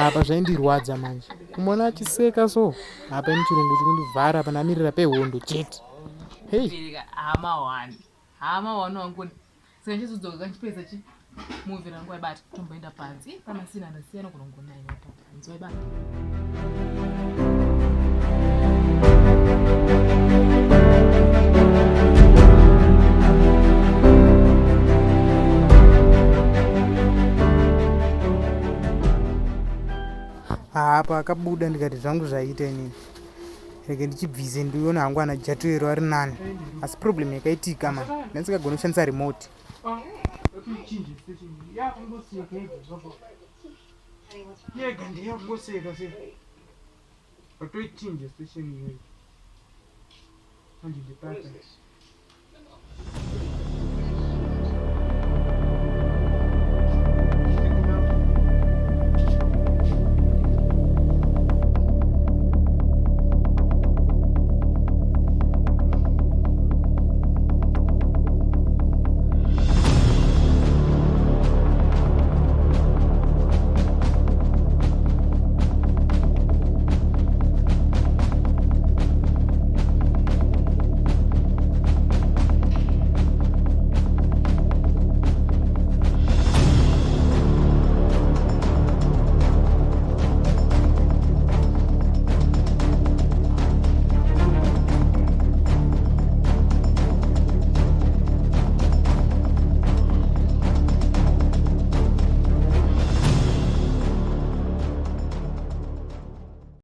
apa zvaindirwadza manje kumona achiseka so apa ini chirungu chikundivhara panamirira pehondo chete. Hei hama wangu saka chizodzoka kanchipedza chi movie rangu waibata tomboenda panzi pamasina ndasiyana kunongonayo panzi waibata. apa akabuda ndikati zvangu zvaita inini rege ndichibvise ndiona hangu ana jatoero ari nani, asi problem yakaitika ma ndandisingagona kushandisa remote. Yega ndiyakungoseka se watoichinja station iyoyo andindipata